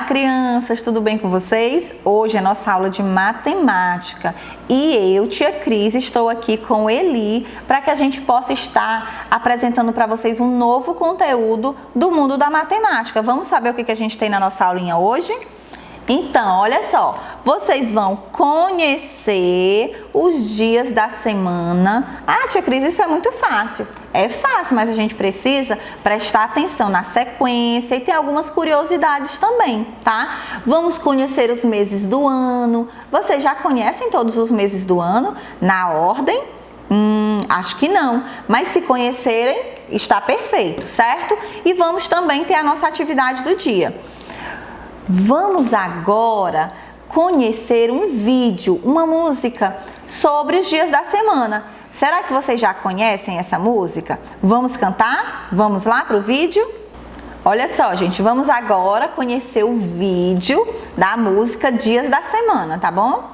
crianças, tudo bem com vocês? Hoje é nossa aula de matemática e eu, tia Cris, estou aqui com Eli para que a gente possa estar apresentando para vocês um novo conteúdo do mundo da matemática. Vamos saber o que a gente tem na nossa aulinha hoje? Então, olha só, vocês vão conhecer os dias da semana. Ah, tia Cris, isso é muito fácil. É fácil, mas a gente precisa prestar atenção na sequência e tem algumas curiosidades também, tá? Vamos conhecer os meses do ano. Vocês já conhecem todos os meses do ano na ordem? Acho que não, mas se conhecerem, está perfeito, certo? E vamos também ter a nossa atividade do dia. Vamos agora conhecer um vídeo, uma música sobre os dias da semana. Será que vocês já conhecem essa música? Vamos cantar? Vamos lá para o vídeo? Olha só, gente, vamos agora conhecer o vídeo da música Dias da Semana, tá bom?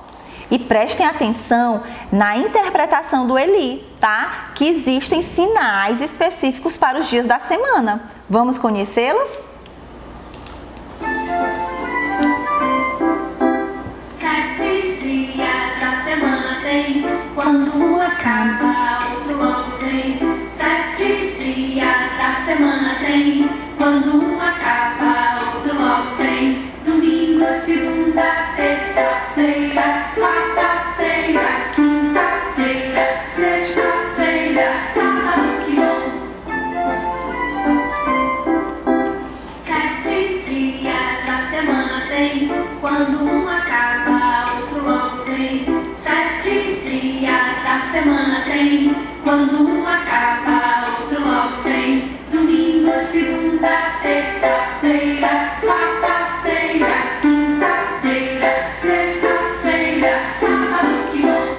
E prestem atenção na interpretação do Eli, tá? Que existem sinais específicos para os dias da semana. Vamos conhecê-los? Quando um acaba, outro logo vem. 7 dias a semana tem. Quando um acaba, outro logo vem. Domingo, segunda, terça-feira, quarta-feira, quinta-feira, sexta-feira, sábado, que bom. 7 dias a semana tem. Quando um acaba, outro logo vem. 7 dias a semana tem. Quando um acaba, outro logo tem. Domingo, segunda, terça-feira, quarta-feira, quinta-feira, sexta-feira, sábado, que bom.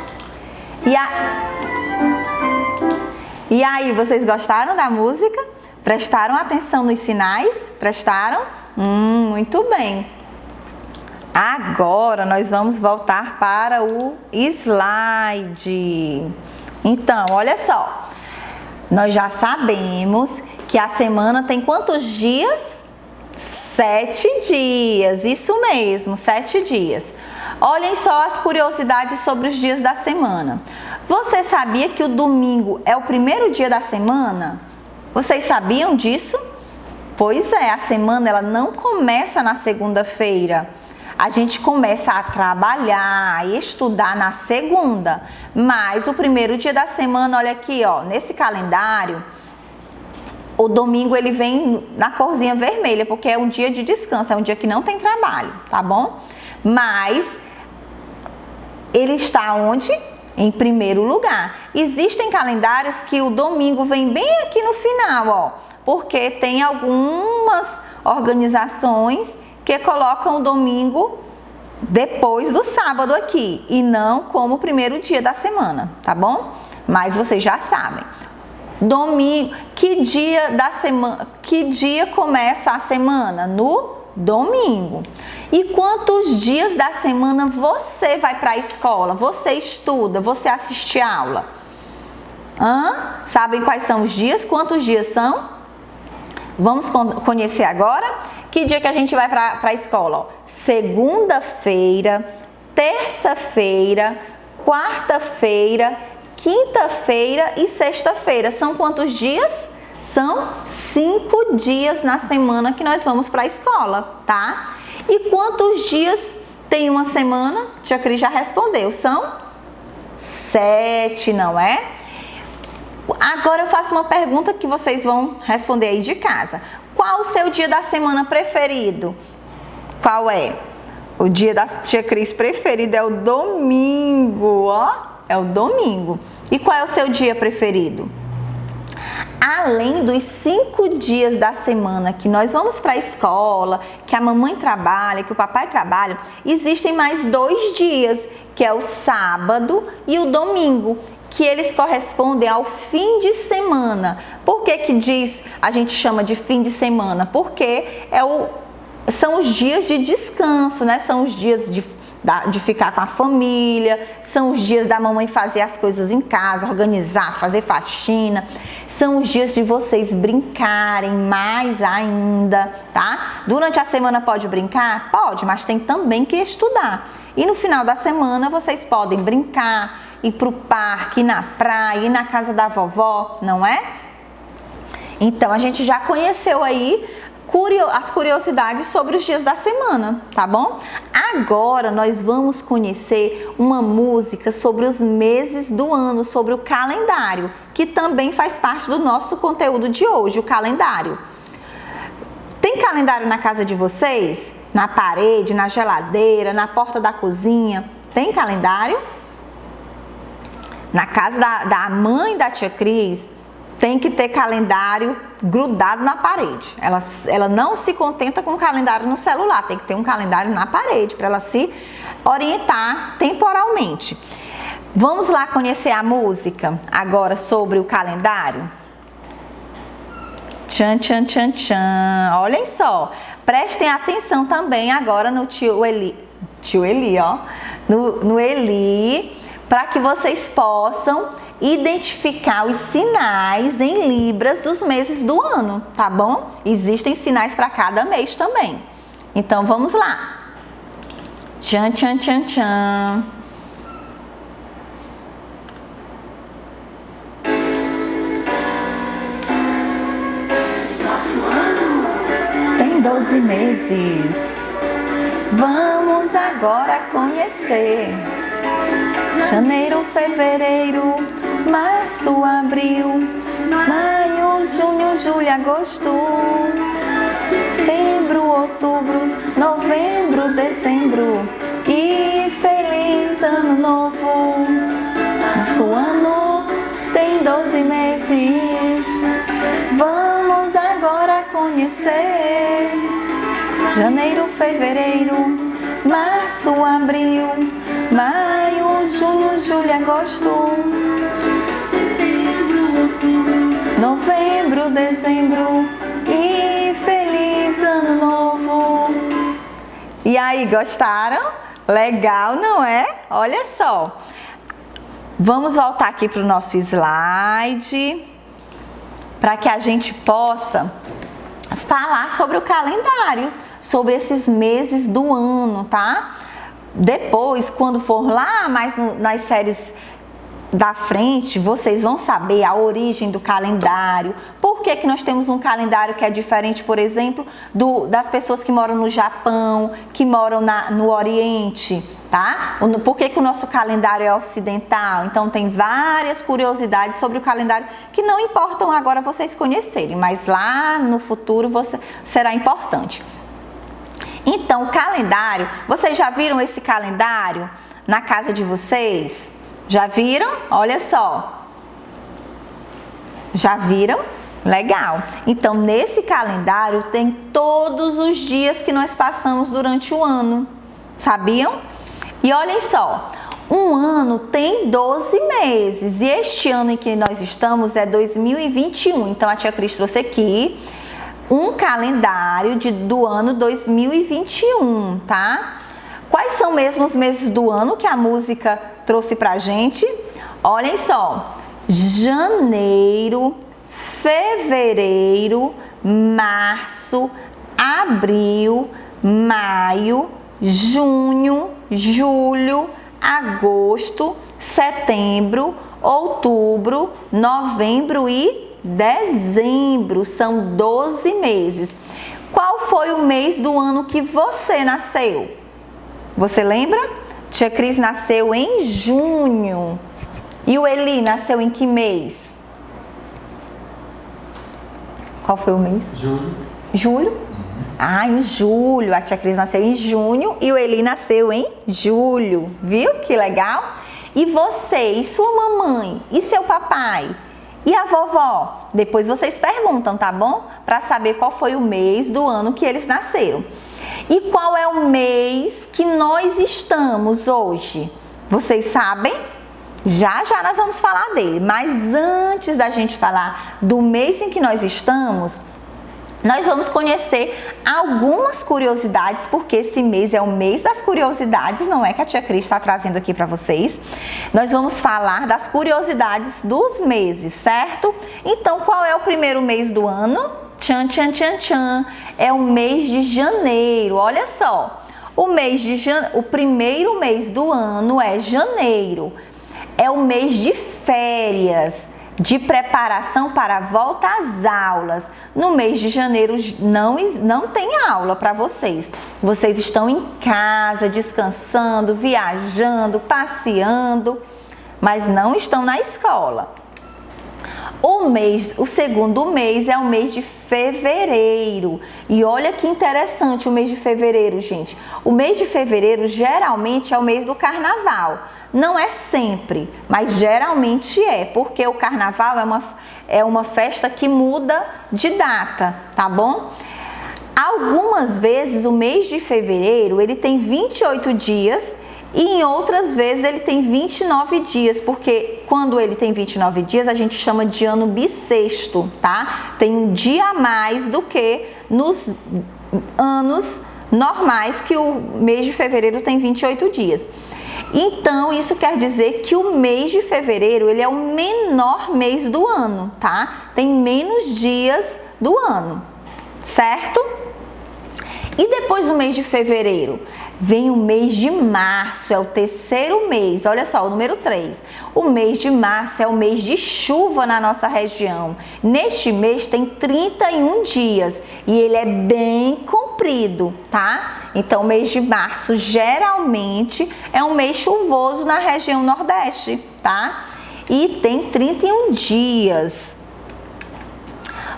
E aí, vocês gostaram da música? Prestaram atenção nos sinais? Prestaram? Muito bem. Agora nós vamos voltar para o slide. Então, olha só. Nós já sabemos que a semana tem quantos dias? 7 dias. Isso mesmo, 7 dias. Olhem só as curiosidades sobre os dias da semana. Você sabia que o domingo é o primeiro dia da semana? Vocês sabiam disso? Pois é, a semana ela não começa na segunda-feira. A gente começa a trabalhar e estudar na segunda, mas o primeiro dia da semana, olha aqui, ó, nesse calendário, o domingo ele vem na corzinha vermelha, porque é um dia de descanso, é um dia que não tem trabalho, tá bom? Mas ele está onde? Em primeiro lugar. Existem calendários que o domingo vem bem aqui no final, ó, porque tem algumas organizações que colocam o domingo depois do sábado aqui e não como o primeiro dia da semana, tá bom? Mas vocês já sabem. Domingo, que dia da semana, que dia começa a semana? No domingo. E quantos dias da semana você vai para a escola? Você estuda, você assiste aula? Sabem quais são os dias? Quantos dias são? Vamos conhecer agora? Que dia que a gente vai para a escola? Segunda-feira, terça-feira, quarta-feira, quinta-feira e sexta-feira. São quantos dias? São 5 dias na semana que nós vamos para a escola, tá? E quantos dias tem uma semana? Tia Cris já respondeu. São 7, não é? Agora eu faço uma pergunta que vocês vão responder aí de casa. Qual o seu dia da semana preferido? Qual é? O dia da tia Cris preferido é o domingo, ó. É o domingo. E qual é o seu dia preferido? Além dos 5 dias da semana que nós vamos para a escola, que a mamãe trabalha, que o papai trabalha, existem mais 2 dias, que é o sábado e o domingo, que eles correspondem ao fim de semana. Por que a gente chama de fim de semana? Porque são os dias de descanso, né? São os dias de ficar com a família, são os dias da mamãe fazer as coisas em casa, organizar, fazer faxina, são os dias de vocês brincarem mais ainda, tá? Durante a semana pode brincar? Pode, mas tem também que estudar. E no final da semana vocês podem brincar, ir pro parque, ir na praia, ir na casa da vovó, não é? Então a gente já conheceu aí as curiosidades sobre os dias da semana, tá bom? Agora nós vamos conhecer uma música sobre os meses do ano, sobre o calendário, que também faz parte do nosso conteúdo de hoje, o calendário. Tem calendário na casa de vocês? Na parede, na geladeira, na porta da cozinha? Tem calendário? Na casa da mãe da tia Cris, tem que ter calendário grudado na parede. Ela não se contenta com calendário no celular, tem que ter um calendário na parede para ela se orientar temporalmente. Vamos lá conhecer a música agora sobre o calendário? Tchan, tchan, tchan, tchan. Olhem só, prestem atenção também agora no tio Eli, ó, no Eli, para que vocês possam identificar os sinais em libras dos meses do ano, tá bom? Existem sinais para cada mês também. Então vamos lá. Tchan, tchan, tchan, tchan. Tem 12 meses. Vamos agora conhecer. Janeiro, fevereiro, março, abril, maio, junho, julho, agosto, setembro, outubro, novembro, dezembro e feliz ano novo. Nosso ano tem 12 meses, vamos agora conhecer. Janeiro, fevereiro, março, abril, maio, junho, julho, agosto, novembro, dezembro e feliz ano novo. E aí, gostaram? Legal, não é? Olha só. Vamos voltar aqui para o nosso slide para que a gente possa falar sobre o calendário, sobre esses meses do ano, tá? Depois, quando for lá mais nas séries da frente, vocês vão saber a origem do calendário, por que nós temos um calendário que é diferente, por exemplo, das pessoas que moram no Japão, que moram no Oriente, tá? Por que o nosso calendário é ocidental? Então tem várias curiosidades sobre o calendário que não importam agora vocês conhecerem, mas lá no futuro será importante. Então, o calendário, vocês já viram esse calendário na casa de vocês? Já viram? Olha só. Já viram? Legal. Então, nesse calendário tem todos os dias que nós passamos durante o ano. Sabiam? E olhem só, um ano tem 12 meses e este ano em que nós estamos é 2021. Então, a tia Cris trouxe aqui um calendário do ano 2021, tá? Quais são mesmo os meses do ano que a música trouxe pra gente? Olhem só, janeiro, fevereiro, março, abril, maio, junho, julho, agosto, setembro, outubro, novembro e dezembro. São 12 meses. Qual foi o mês do ano que você nasceu? Você lembra? Tia Cris nasceu em junho. E o Eli nasceu em que mês? Qual foi o mês? Julho. Julho? Ah, em julho. A tia Cris nasceu em junho e o Eli nasceu em julho. Viu que legal? E você, e sua mamãe, e seu papai, e a vovó? Depois vocês perguntam, tá bom? Para saber qual foi o mês do ano que eles nasceram. E qual é o mês que nós estamos hoje? Vocês sabem? Já já nós vamos falar dele. Mas antes da gente falar do mês em que nós estamos, nós vamos conhecer algumas curiosidades, porque esse mês é o mês das curiosidades, não é que a tia Cris está trazendo aqui para vocês. Nós vamos falar das curiosidades dos meses, certo? Então, qual é o primeiro mês do ano? Tchan, tchan, tchan, tchan. É o mês de janeiro, olha só. O primeiro mês do ano é janeiro. É o mês de férias, de preparação para a volta às aulas. No mês de janeiro não tem aula para vocês. Vocês estão em casa, descansando, viajando, passeando, mas não estão na escola. O segundo mês é o mês de fevereiro. E olha que interessante o mês de fevereiro, gente. O mês de fevereiro geralmente é o mês do carnaval. Não é sempre, mas geralmente é, porque o carnaval é uma festa que muda de data, tá bom? Algumas vezes o mês de fevereiro ele tem 28 dias e em outras vezes ele tem 29 dias, porque quando ele tem 29 dias a gente chama de ano bissexto, tá? Tem um dia a mais do que nos anos normais, que o mês de fevereiro tem 28 dias. Então, isso quer dizer que o mês de fevereiro, ele é o menor mês do ano, tá? Tem menos dias do ano, certo? E depois do mês de fevereiro, vem o mês de março, é o terceiro mês, olha só, o número 3. O mês de março é o mês de chuva na nossa região. Neste mês tem 31 dias e ele é bem comprido, tá? Então, o mês de março geralmente é um mês chuvoso na região Nordeste, tá? E tem 31 dias.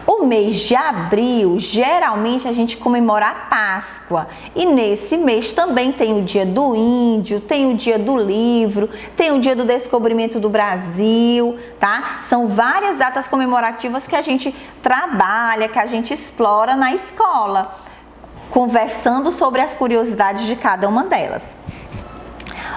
O mês de abril, geralmente a gente comemora a Páscoa. E nesse mês também tem o dia do índio, tem o dia do livro, tem o dia do descobrimento do Brasil, tá? São várias datas comemorativas que a gente trabalha, que a gente explora na escola, conversando sobre as curiosidades de cada uma delas.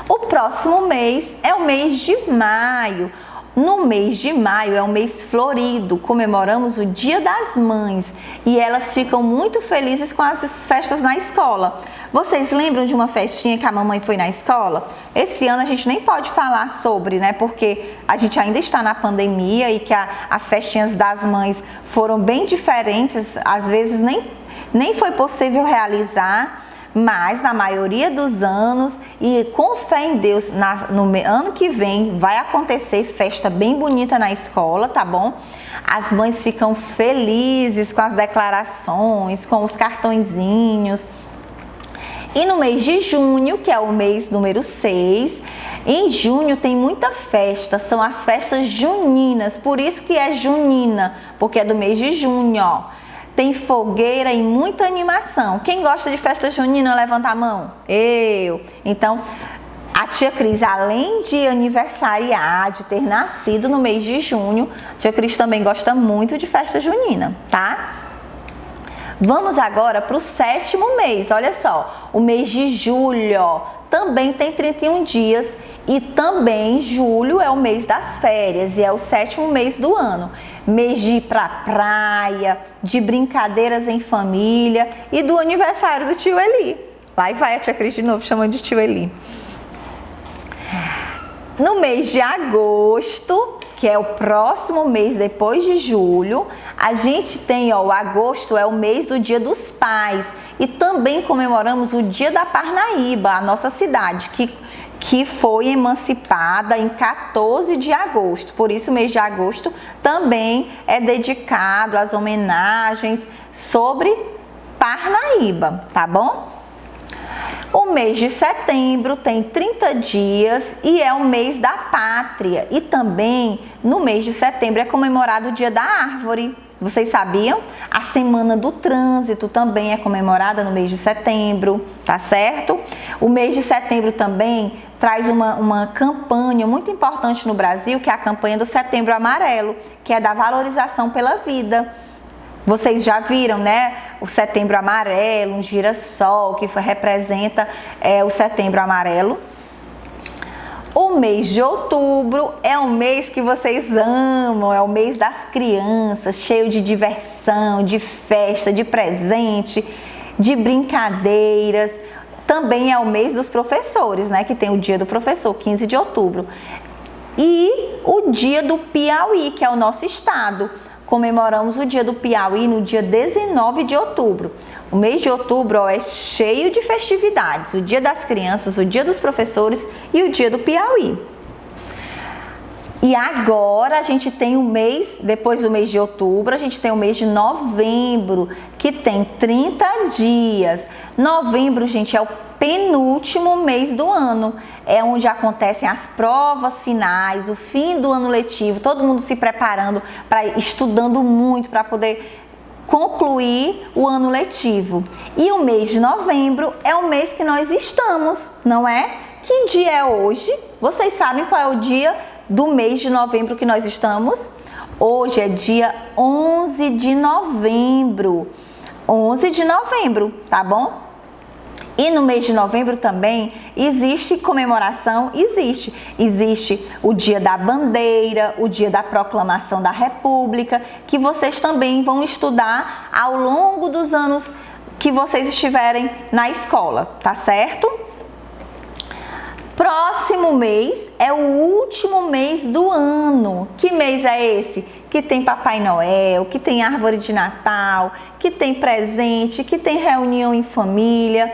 O próximo mês é o mês de maio. No mês de maio é um mês florido, comemoramos o Dia das Mães e elas ficam muito felizes com as festas na escola. Vocês lembram de uma festinha que a mamãe foi na escola? Esse ano a gente nem pode falar sobre, né? Porque a gente ainda está na pandemia e que as festinhas das mães foram bem diferentes, às vezes nem foi possível realizar. Mas na maioria dos anos, e com fé em Deus, no ano que vem vai acontecer festa bem bonita na escola, tá bom? As mães ficam felizes com as declarações, com os cartõezinhos. E no mês de junho, que é o mês número 6, em junho tem muita festa, são as festas juninas, por isso que é junina, porque é do mês de junho, ó. Tem fogueira e muita animação. Quem gosta de festa junina, levanta a mão. Eu. Então, a tia Cris, além de aniversariar, de ter nascido no mês de junho, a tia Cris também gosta muito de festa junina, tá? Vamos agora para o 7º mês. Olha só, o mês de julho, ó, também tem 31 dias e também julho é o mês das férias e é o 7º mês do ano. Mês de ir pra praia, de brincadeiras em família e do aniversário do tio Eli. Lá vai a tia Cris de novo chamando de tio Eli. No mês de agosto, que é o próximo mês depois de julho, a gente tem, ó, o agosto é o mês do Dia dos Pais e também comemoramos o Dia da Parnaíba, a nossa cidade, que foi emancipada em 14 de agosto. Por isso o mês de agosto também é dedicado às homenagens sobre Parnaíba, tá bom? O mês de setembro tem 30 dias e é o mês da pátria. E também no mês de setembro é comemorado o Dia da Árvore. Vocês sabiam? A Semana do Trânsito também é comemorada no mês de setembro, tá certo? O mês de setembro também traz uma campanha muito importante no Brasil, que é a campanha do Setembro Amarelo, que é da valorização pela vida. Vocês já viram, né? O Setembro Amarelo, um girassol que representa o Setembro Amarelo. O mês de outubro é um mês que vocês amam, é o mês das crianças, cheio de diversão, de festa, de presente, de brincadeiras. Também é o mês dos professores, né? Que tem o dia do professor, 15 de outubro. E o dia do Piauí, que é o nosso estado. Comemoramos o dia do Piauí no dia 19 de outubro. O mês de outubro é cheio de festividades, o dia das crianças, o dia dos professores e o dia do Piauí. E agora a gente tem o mês, depois do mês de outubro, a gente tem o mês de novembro, que tem 30 dias. Novembro, gente, é o penúltimo mês do ano. É onde acontecem as provas finais, o fim do ano letivo, todo mundo se preparando, estudando muito para poder concluir o ano letivo. E o mês de novembro é o mês que nós estamos, não é? Que dia é hoje? Vocês sabem qual é o dia do mês de novembro que nós estamos? Hoje é dia 11 de novembro. 11 de novembro, tá bom? E no mês de novembro também existe comemoração, existe o dia da bandeira, o dia da proclamação da República, que vocês também vão estudar ao longo dos anos que vocês estiverem na escola, tá certo? Próximo mês é o último mês do ano. Que mês é esse? Que tem Papai Noel, que tem árvore de Natal, que tem presente, que tem reunião em família.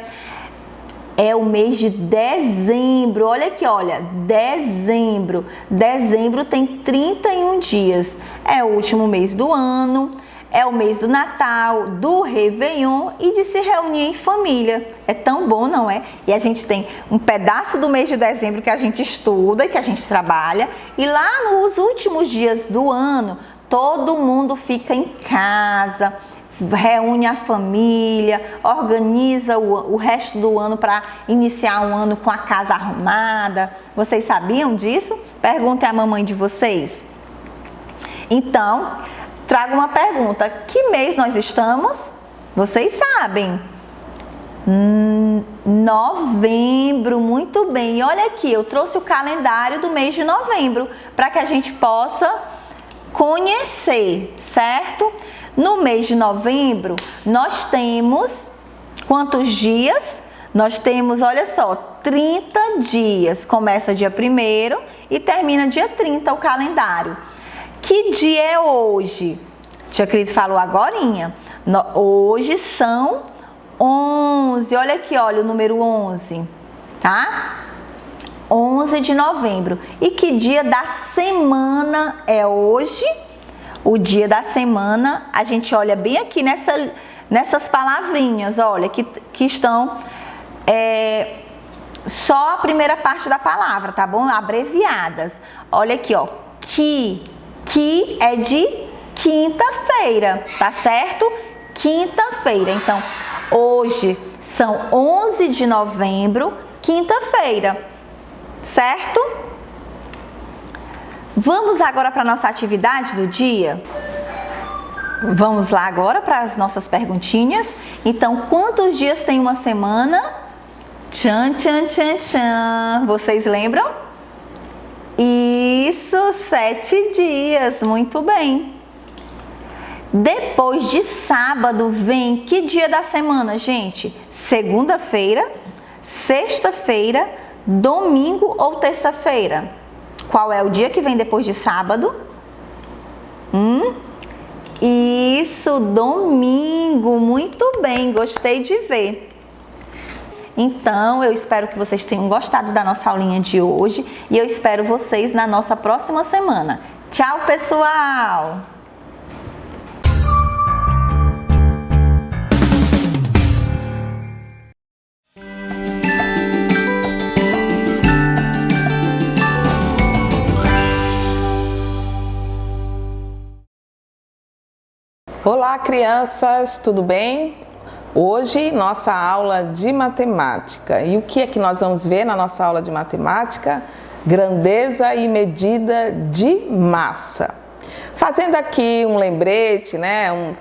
É o mês de dezembro. Olha aqui, olha, dezembro. Dezembro tem 31 dias. É o último mês do ano, é o mês do Natal, do Réveillon e de se reunir em família. É tão bom, não é? E a gente tem um pedaço do mês de dezembro que a gente estuda e que a gente trabalha. E lá nos últimos dias do ano, todo mundo fica em casa, reúne a família, organiza o resto do ano para iniciar um ano com a casa arrumada. Vocês sabiam disso? Perguntem à mamãe de vocês. Então, trago uma pergunta. Que mês nós estamos? Vocês sabem. Novembro, muito bem. E olha aqui, eu trouxe o calendário do mês de novembro para que a gente possa conhecer, certo? No mês de novembro, nós temos quantos dias? Nós temos, olha só, 30 dias. Começa dia 1º e termina dia 30 o calendário. Que dia é hoje? Tia Cris falou agorinha. Hoje são 11. Olha aqui, olha o número 11, tá? 11 de novembro. E que dia da semana é hoje? O dia da semana, a gente olha bem aqui nessas palavrinhas, olha, que estão só a primeira parte da palavra, tá bom? Abreviadas. Olha aqui, ó, que é de quinta-feira, tá certo? Quinta-feira. Então, hoje são 11 de novembro, quinta-feira, certo? Vamos agora para a nossa atividade do dia? Vamos lá agora para as nossas perguntinhas. Então, quantos dias tem uma semana? Tchan, tchan, tchan, tchan. Vocês lembram? Isso, 7 dias. Muito bem. Depois de sábado vem que dia da semana, gente? Segunda-feira, sexta-feira, domingo ou terça-feira? Qual é o dia que vem depois de sábado? Isso, domingo. Muito bem, gostei de ver. Então, eu espero que vocês tenham gostado da nossa aulinha de hoje e eu espero vocês na nossa próxima semana. Tchau, pessoal! Olá, crianças, tudo bem? Hoje, nossa aula de matemática. E o que é que nós vamos ver na nossa aula de matemática? Grandeza e medida de massa. Fazendo aqui um lembrete, né?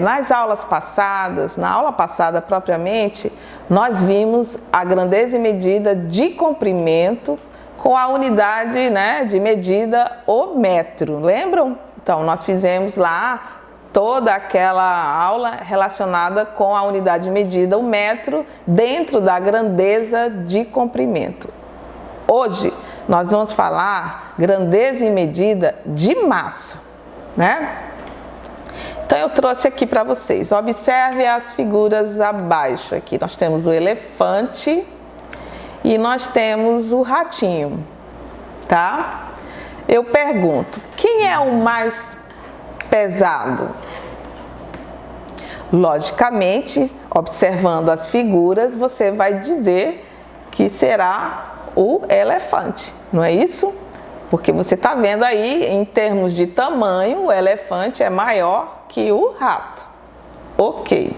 Nas aulas passadas, na aula passada propriamente, nós vimos a grandeza e medida de comprimento com a unidade, né, de medida, o metro. Lembram? Então, nós fizemos lá toda aquela aula relacionada com a unidade de medida, o metro, dentro da grandeza de comprimento. Hoje, nós vamos falar grandeza e medida de massa, né? Então, eu trouxe aqui para vocês. Observe as figuras abaixo aqui. Nós temos o elefante e nós temos o ratinho, tá? Eu pergunto, quem é o mais pesado? Logicamente, observando as figuras, você vai dizer que será o elefante, não é isso? Porque você está vendo aí, em termos de tamanho, o elefante é maior que o rato. Ok.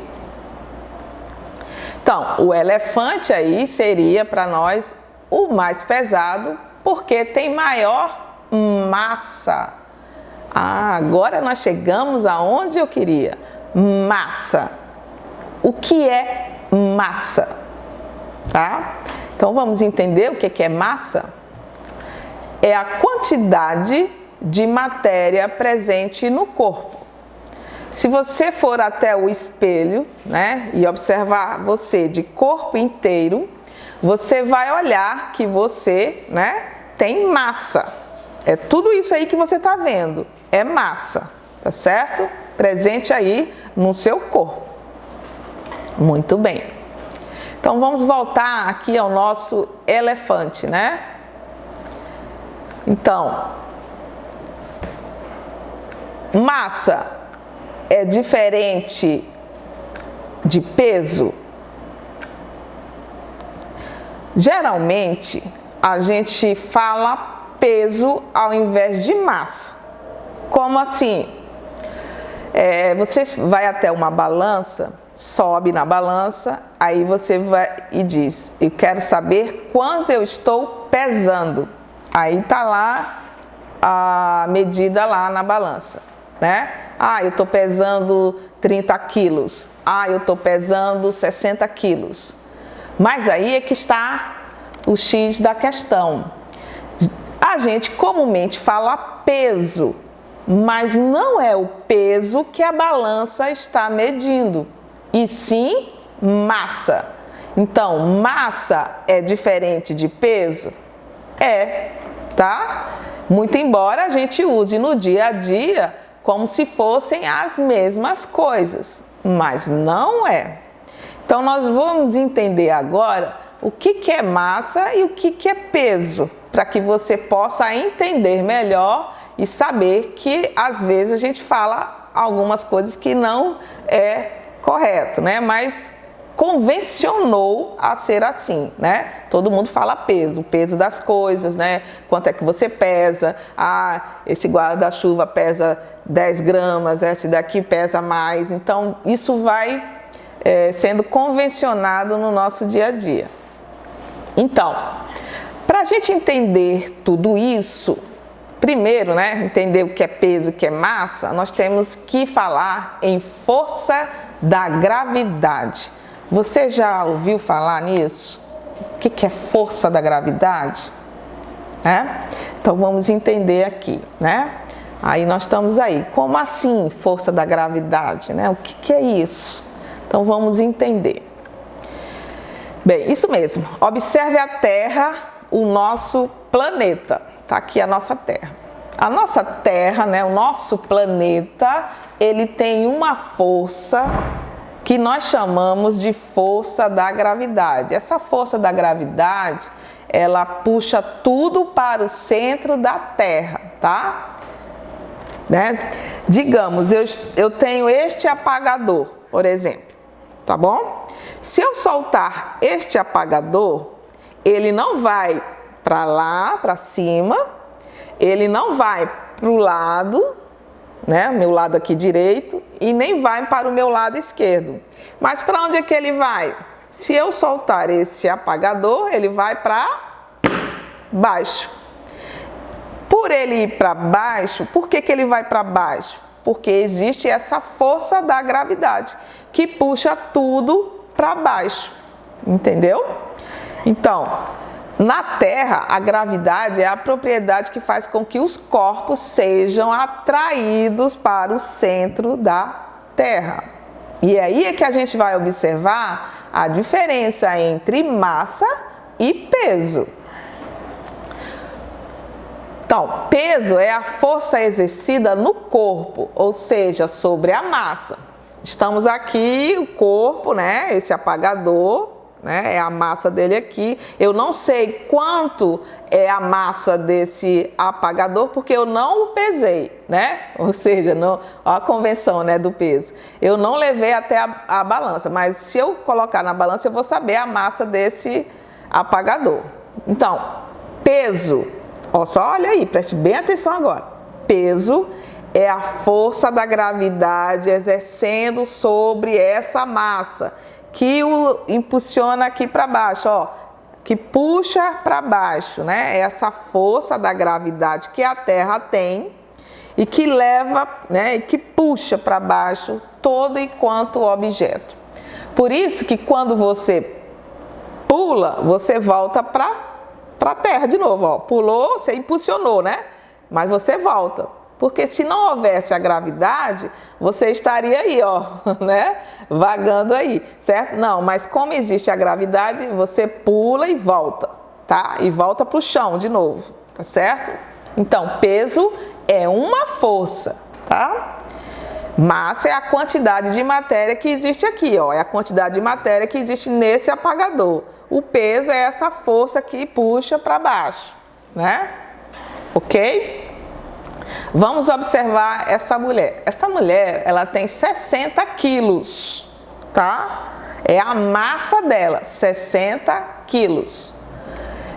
Então, o elefante aí seria para nós o mais pesado, porque tem maior massa. Ah, agora nós chegamos aonde eu queria. Massa. O que é massa? Tá? Então vamos entender o que é massa? É a quantidade de matéria presente no corpo. Se você for até o espelho, né, e observar você de corpo inteiro, você vai olhar que você, né, tem massa. É tudo isso aí que você está vendo, é massa, tá certo? Presente aí no seu corpo. Muito bem. Então vamos voltar aqui ao nosso elefante, né? Então, massa é diferente de peso? Geralmente, a gente fala peso ao invés de massa. Como assim? Você vai até uma balança, sobe na balança, aí você vai e diz, eu quero saber quanto eu estou pesando. Aí tá lá a medida lá na balança, né? Ah, eu estou pesando 30 quilos. Ah, eu estou pesando 60 quilos. Mas aí é que está o X da questão. A gente comumente fala peso, mas não é o peso que a balança está medindo, e sim massa. Então, massa é diferente de peso? É, tá? Muito embora a gente use no dia a dia como se fossem as mesmas coisas, mas não é. Então, nós vamos entender agora o que é massa e o que é peso, para que você possa entender melhor e saber que às vezes a gente fala algumas coisas que não é correto, né? Mas convencionou a ser assim, né? Todo mundo fala peso, o peso das coisas, né? Quanto é que você pesa? Ah, esse guarda-chuva pesa 10 gramas, esse daqui pesa mais. Então, isso vai sendo convencionado no nosso dia a dia. Então, para a gente entender tudo isso, primeiro, né, entender o que é peso e o que é massa, nós temos que falar em força da gravidade. Você já ouviu falar nisso? O que é força da gravidade? Então vamos entender aqui, né? Aí nós estamos aí. Como assim força da gravidade, né? O que é isso? Então vamos entender. Bem, isso mesmo. Observe a Terra, o nosso planeta. Tá aqui a nossa Terra. A nossa Terra, né, o nosso planeta, ele tem uma força que nós chamamos de força da gravidade. Essa força da gravidade, ela puxa tudo para o centro da Terra, tá? Né? Digamos, eu tenho este apagador, por exemplo, tá bom? Se eu soltar este apagador, ele não vai para lá, para cima, ele não vai para o lado, né, meu lado aqui direito, e nem vai para o meu lado esquerdo. Mas para onde é que ele vai? Se eu soltar esse apagador, ele vai para baixo. Por ele ir para baixo, por que ele vai para baixo? Porque existe essa força da gravidade que puxa tudo para baixo, entendeu? Então, Na Terra, a gravidade é a propriedade que faz com que os corpos sejam atraídos para o centro da Terra. E aí é que a gente vai observar a diferença entre massa e peso. Então, peso é a força exercida no corpo, ou seja, sobre a massa. Estamos aqui, o corpo, né? Esse apagador, né? É a massa dele aqui. Eu não sei quanto é a massa desse apagador, porque eu não o pesei, né? Ou seja, não, a convenção, né, do peso. Eu não levei até a balança, mas se eu colocar na balança, eu vou saber a massa desse apagador. Então, peso, ó, só olha aí, preste bem atenção agora. Peso é a força da gravidade exercendo sobre essa massa, que o impulsiona aqui para baixo, ó, que puxa para baixo, né? Essa força da gravidade que a Terra tem e que leva, né, e que puxa para baixo todo e quanto objeto. Por isso que quando você pula, você volta para a Terra de novo, ó. Pulou, você impulsionou, né? Mas você volta. Porque se não houvesse a gravidade, você estaria aí, ó, né? Vagando aí, certo? Não, mas como existe a gravidade, você pula e volta, tá? E volta para o chão de novo, tá certo? Então, peso é uma força, tá? Massa é a quantidade de matéria que existe aqui, ó. É a quantidade de matéria que existe nesse apagador. O peso é essa força que puxa para baixo, né? Ok? Vamos observar essa mulher. Essa mulher, ela tem 60 quilos, tá? É a massa dela, 60 quilos.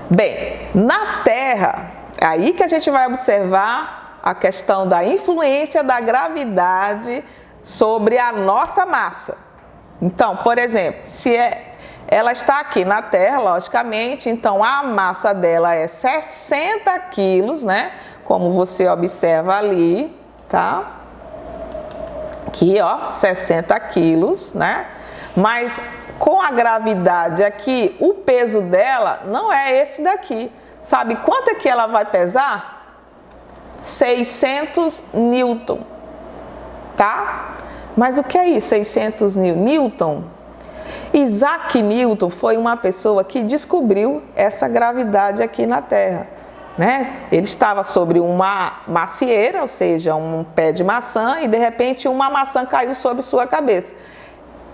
Bem, na Terra, é aí que a gente vai observar a questão da influência da gravidade sobre a nossa massa. Então, por exemplo, se ela está aqui na Terra, logicamente, então a massa dela é 60 quilos, né? Como você observa ali, tá? Aqui, ó, 60 quilos, né? Mas com a gravidade aqui, o peso dela não é esse daqui. Sabe quanto é que ela vai pesar? 600 newton, tá? Mas o que é isso, 600 newton? Isaac Newton foi uma pessoa que descobriu essa gravidade aqui na Terra, né? Ele estava sobre uma macieira, ou seja, um pé de maçã, e de repente uma maçã caiu sobre sua cabeça.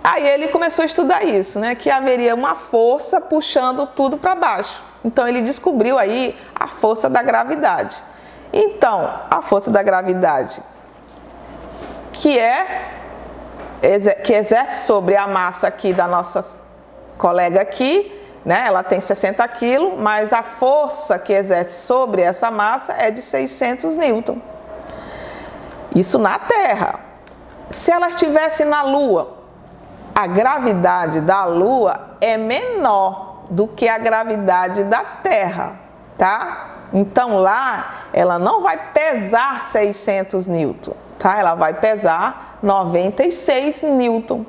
Aí ele começou a estudar isso, né? Que haveria uma força puxando tudo para baixo. Então ele descobriu aí a força da gravidade. Então, a força da gravidade que exerce sobre a massa aqui da nossa colega aqui, né? Ela tem 60 quilos, mas a força que exerce sobre essa massa é de 600 newton. Isso na Terra. Se ela estivesse na Lua, a gravidade da Lua é menor do que a gravidade da Terra, tá? Então lá ela não vai pesar 600 newton, tá? Ela vai pesar 96 newton,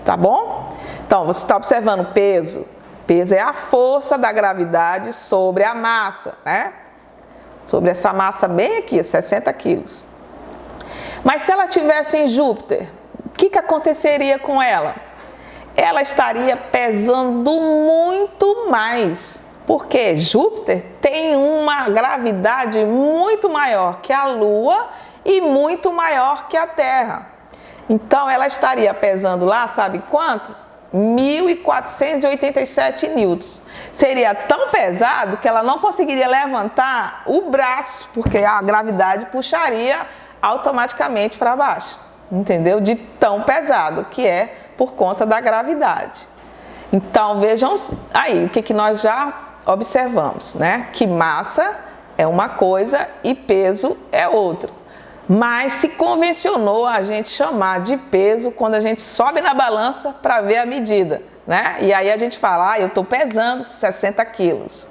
tá bom? Então você está observando peso. Peso é a força da gravidade sobre a massa, né? Sobre essa massa bem aqui, 60 quilos. Mas se ela estivesse em Júpiter, o que aconteceria com ela? Ela estaria pesando muito mais, porque Júpiter tem uma gravidade muito maior que a Lua e muito maior que a Terra. Então ela estaria pesando lá, sabe quantos? 1.487 newtons. Seria tão pesado que ela não conseguiria levantar o braço, porque a gravidade puxaria automaticamente para baixo, entendeu? De tão pesado que é por conta da gravidade. Então vejam aí o que nós já observamos, né? Que massa é uma coisa e peso é outra. Mas se convencionou a gente chamar de peso quando a gente sobe na balança para ver a medida, né? E aí a gente fala, eu estou pesando 60 quilos.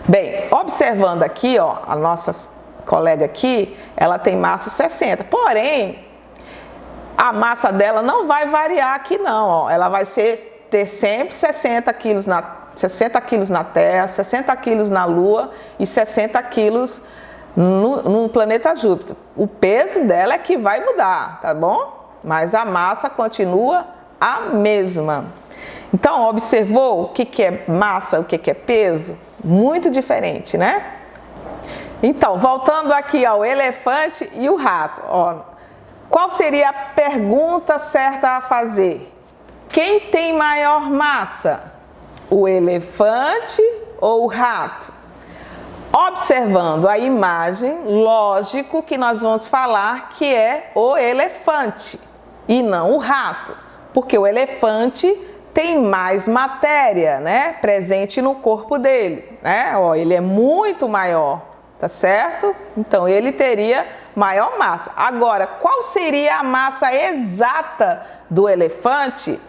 Bem, observando aqui, ó, a nossa colega aqui, ela tem massa 60, porém, a massa dela não vai variar aqui não, ó. Ela vai ter sempre 60 quilos 60 quilos na Terra, 60 quilos na Lua e 60 quilos no planeta Júpiter. O peso dela é que vai mudar, tá bom? Mas a massa continua a mesma. Então, observou o que é massa, o que é peso? Muito diferente, né? Então, voltando aqui ao elefante e o rato. Ó, qual seria a pergunta certa a fazer? Quem tem maior massa? O elefante ou o rato? Observando a imagem, lógico que nós vamos falar que é o elefante e não o rato, porque o elefante tem mais matéria, né, presente no corpo dele, né? Ó, ele é muito maior, tá certo? Então ele teria maior massa. Agora, qual seria a massa exata do elefante?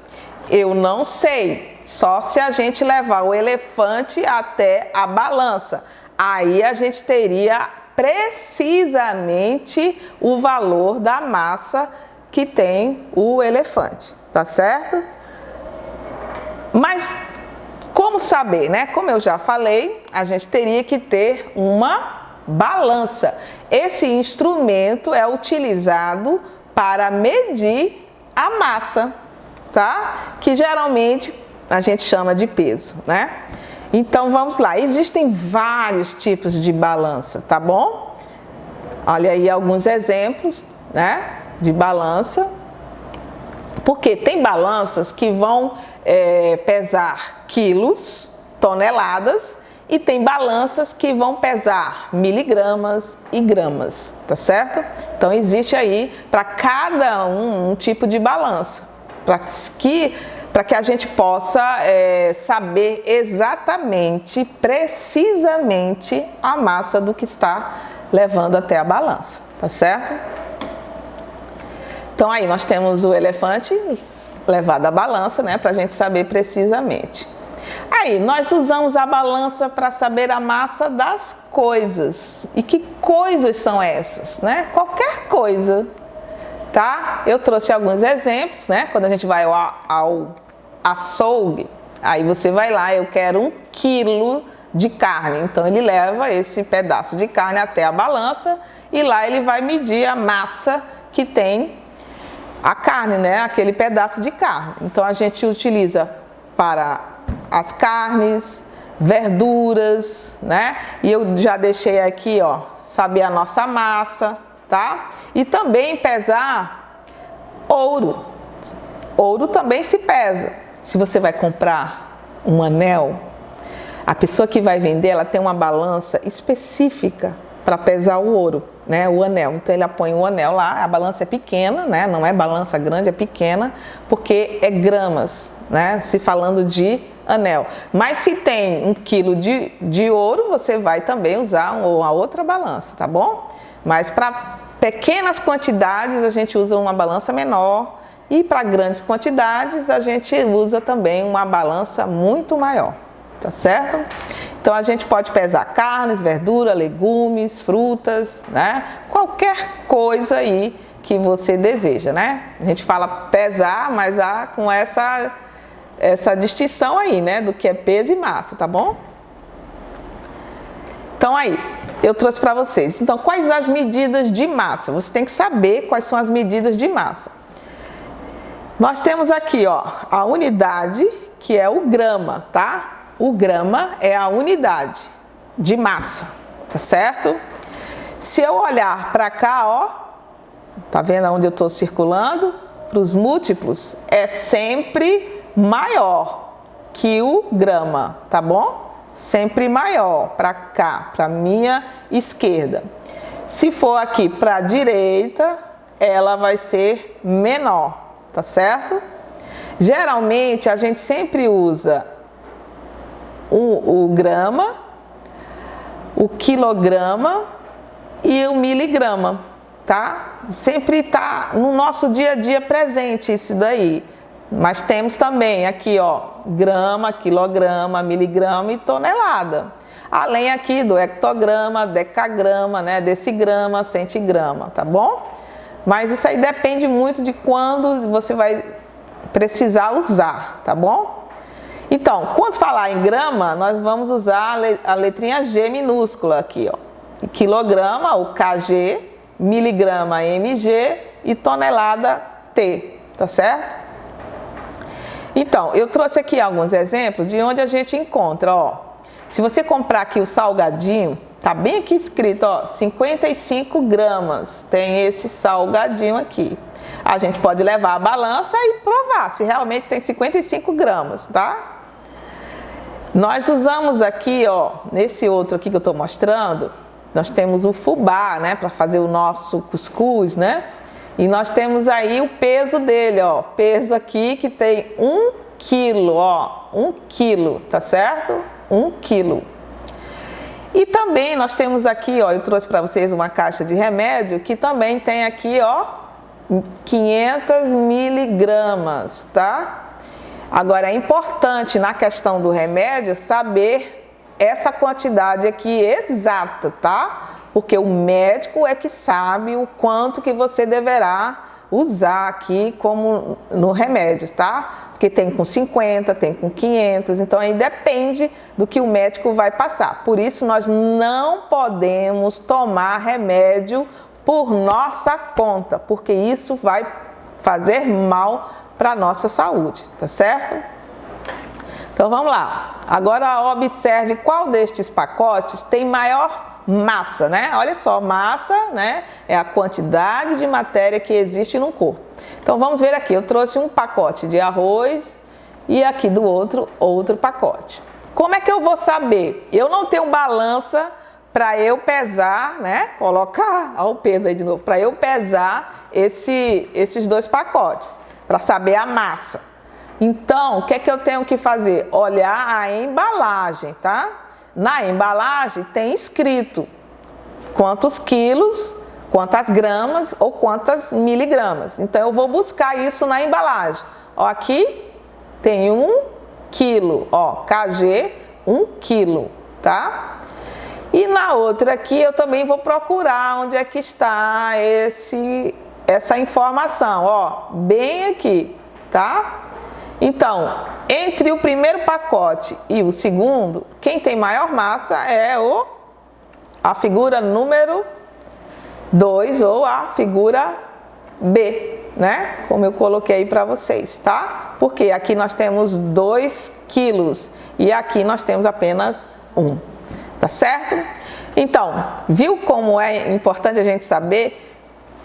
Eu não sei, só se a gente levar o elefante até a balança. Aí a gente teria precisamente o valor da massa que tem o elefante, tá certo? Mas como saber, né? Como eu já falei, a gente teria que ter uma balança. Esse instrumento é utilizado para medir a massa, tá? Que geralmente a gente chama de peso, né? Então vamos lá, existem vários tipos de balança, tá bom? Olha aí alguns exemplos, né, de balança. Porque tem balanças que vão pesar quilos, toneladas, e tem balanças que vão pesar miligramas e gramas, tá certo? Então existe aí para cada um tipo de balança, para que a gente possa saber exatamente, precisamente a massa do que está levando até a balança, tá certo? Então aí nós temos o elefante levado à balança, né, para a gente saber precisamente. Aí nós usamos a balança para saber a massa das coisas. E que coisas são essas, né? Qualquer coisa. Tá? Eu trouxe alguns exemplos, né? Quando a gente vai ao açougue, aí você vai lá, eu quero 1 quilo de carne. Então ele leva esse pedaço de carne até a balança e lá ele vai medir a massa que tem a carne, né? Aquele pedaço de carne. Então a gente utiliza para as carnes, verduras, né? E eu já deixei aqui, ó, saber a nossa massa, tá? E também pesar ouro. Ouro também se pesa. Se você vai comprar um anel, a pessoa que vai vender, ela tem uma balança específica para pesar o ouro, né? O anel. Então ele põe o anel lá, a balança é pequena, né? Não é balança grande, é pequena, porque é gramas, né? Se falando de anel. Mas se tem 1 quilo de ouro, você vai também usar uma outra balança, tá bom? Mas para pequenas quantidades a gente usa uma balança menor e para grandes quantidades a gente usa também uma balança muito maior, tá certo? Então a gente pode pesar carnes, verdura, legumes, frutas, né? Qualquer coisa aí que você deseja, né? A gente fala pesar, mas com essa distinção aí, né? Do que é peso e massa, tá bom? Então aí, eu trouxe para vocês. Então, quais as medidas de massa? Você tem que saber quais são as medidas de massa. Nós temos aqui, ó, a unidade, que é o grama, tá? O grama é a unidade de massa, tá certo? Se eu olhar para cá, ó, tá vendo onde eu estou circulando? Para os múltiplos, é sempre maior que o grama, tá bom? Sempre maior para cá, para minha esquerda. Se for aqui para a direita, ela vai ser menor, tá certo? Geralmente a gente sempre usa o grama, o quilograma e o miligrama, tá? Sempre tá no nosso dia a dia presente isso daí. Mas temos também aqui, ó, grama, quilograma, miligrama e tonelada. Além aqui do hectograma, decagrama, né, decigrama, centigrama, tá bom? Mas isso aí depende muito de quando você vai precisar usar, tá bom? Então, quando falar em grama, nós vamos usar a letrinha G minúscula aqui, ó. Quilograma, o kg, miligrama, mg e tonelada, T, tá certo? Então, eu trouxe aqui alguns exemplos de onde a gente encontra, ó. Se você comprar aqui o salgadinho, tá bem aqui escrito, ó, 55 gramas, tem esse salgadinho aqui. A gente pode levar a balança e provar se realmente tem 55 gramas, tá? Nós usamos aqui, ó, nesse outro aqui que eu tô mostrando, nós temos o fubá, né, para fazer o nosso cuscuz, né? E nós temos aí o peso dele, ó, peso aqui que tem 1 quilo, ó, 1 quilo, tá certo? 1 quilo. E também nós temos aqui, ó, eu trouxe para vocês uma caixa de remédio que também tem aqui, ó, 500 miligramas, tá? Agora é importante na questão do remédio saber essa quantidade aqui exata, tá? Porque o médico é que sabe o quanto que você deverá usar aqui como no remédio, tá? Porque tem com 50, tem com 500, então aí depende do que o médico vai passar. Por isso nós não podemos tomar remédio por nossa conta, porque isso vai fazer mal para a nossa saúde, tá certo? Então vamos lá. Agora observe qual destes pacotes tem maior massa, né? Olha só, massa, né, é a quantidade de matéria que existe no corpo. Então vamos ver aqui, eu trouxe um pacote de arroz e aqui do outro pacote. Como é que eu vou saber? Eu não tenho balança para eu pesar, né? Colocar o peso aí de novo, para eu pesar esses dois pacotes, para saber a massa. Então, o que é que eu tenho que fazer? Olhar a embalagem, tá? Na embalagem tem escrito quantos quilos, quantas gramas ou quantas miligramas. Então, eu vou buscar isso na embalagem. Ó, aqui tem 1 quilo, ó, kg, 1 quilo, tá? E na outra aqui eu também vou procurar onde é que está essa informação, ó, bem aqui, tá? Então, entre o primeiro pacote e o segundo, quem tem maior massa é a figura número 2 ou a figura B, né? Como eu coloquei aí para vocês, tá? Porque aqui nós temos 2 quilos e aqui nós temos apenas 1, tá certo? Então, viu como é importante a gente saber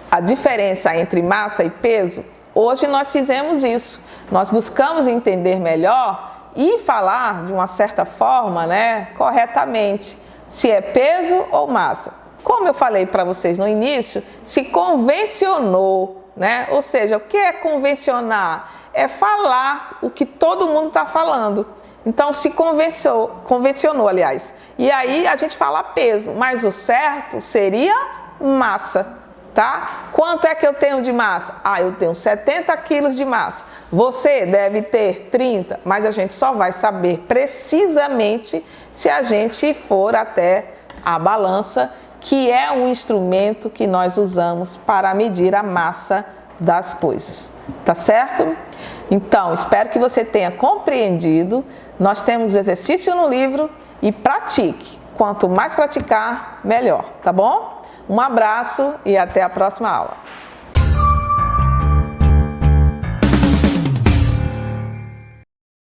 a diferença entre massa e peso? Hoje nós fizemos isso. Nós buscamos entender melhor e falar de uma certa forma, né, corretamente, se é peso ou massa. Como eu falei para vocês no início, se convencionou, né? Ou seja, o que é convencionar? É falar o que todo mundo está falando. Então se convencionou, aliás. E aí a gente fala peso, mas o certo seria massa. Tá? Quanto é que eu tenho de massa? Ah, eu tenho 70 quilos de massa. Você deve ter 30, mas a gente só vai saber precisamente se a gente for até a balança, que é um instrumento que nós usamos para medir a massa das coisas. Tá certo? Então, espero que você tenha compreendido. Nós temos exercício no livro e pratique. Quanto mais praticar, melhor, tá bom? Um abraço e até a próxima aula.